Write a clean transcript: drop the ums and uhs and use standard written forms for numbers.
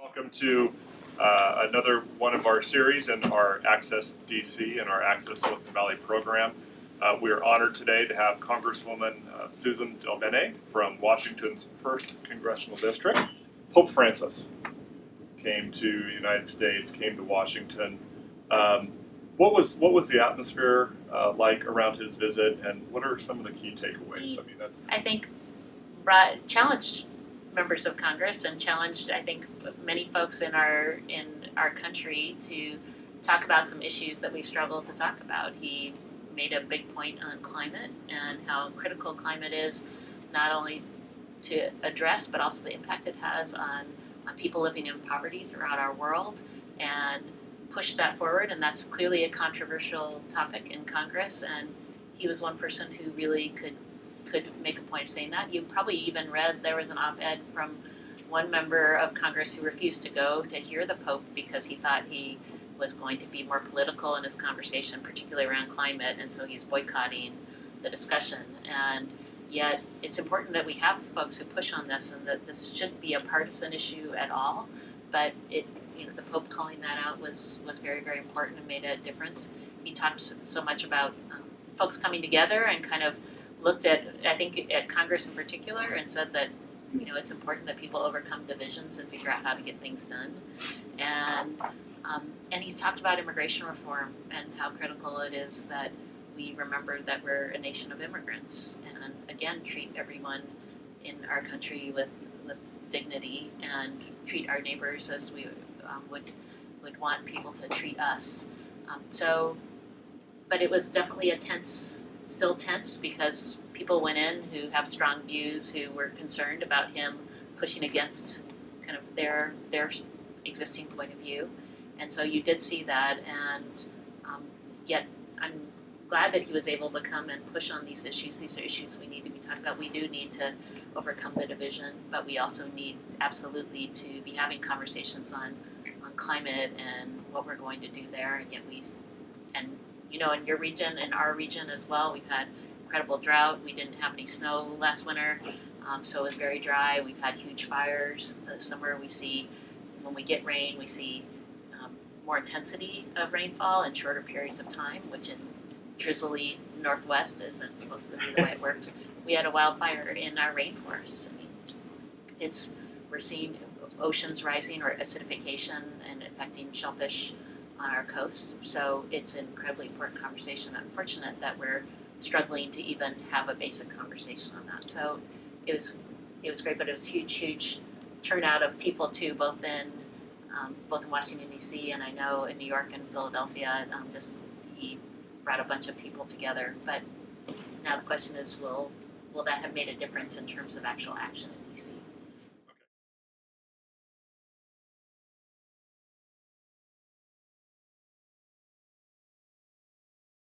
Welcome to another one of our series in our Acess DC and our Acess Silicon Valley program. We are honored today to have Congresswoman Suzan DelBene from Washington's 1st Congressional District. Pope Francis came to the United States, came to Washington. What was the atmosphere like around his visit, and what are some of the key takeaways? I think challenged members of Congress and challenged, I think, many folks in our country to talk about some issues that we've struggled to talk about. He made a big point on climate and how critical climate is, not only to address, but also the impact it has on people living in poverty throughout our world, and push that forward. And that's clearly a controversial topic in Congress, and he was one person who really could make a point of saying that. You probably even read there was an op-ed from one member of Congress who refused to go to hear the Pope because he thought he was going to be more political in his conversation, particularly around climate, and so he's boycotting the discussion. And yet it's important that we have folks who push on this, and that this shouldn't be a partisan issue at all. But the Pope calling that out was very, very important and made a difference. He talked so much about folks coming together and kind of looked at, I think, at Congress in particular, and said that it's important that people overcome divisions and figure out how to get things done. And he's talked about immigration reform and how critical it is that we remember that we're a nation of immigrants, and again treat everyone in our country with dignity, and treat our neighbors as we would want people to treat us. But it was definitely still tense, because people went in who have strong views, who were concerned about him pushing against kind of their existing point of view. And so you did see that, and yet I'm glad that he was able to come and push on these issues. These are issues we need to be talking about. We do need to overcome the division, but we also need absolutely to be having conversations on climate and what we're going to do there. And yet in your region and our region as well, we've had incredible drought. We didn't have any snow last winter, so it was very dry. We've had huge fires this summer. When we get rain, we see more intensity of rainfall in shorter periods of time, which in drizzly Northwest isn't supposed to be the way it works. We had a wildfire in our rainforest. We're seeing oceans rising, or acidification, and affecting shellfish on our coast. So it's an incredibly important conversation. I'm fortunate that we're struggling to even have a basic conversation on that. So it was great, but it was huge turnout of people too, both in Washington D.C. and I know in New York and Philadelphia. He brought a bunch of people together. But now the question is, will that have made a difference in terms of actual action in D.C.?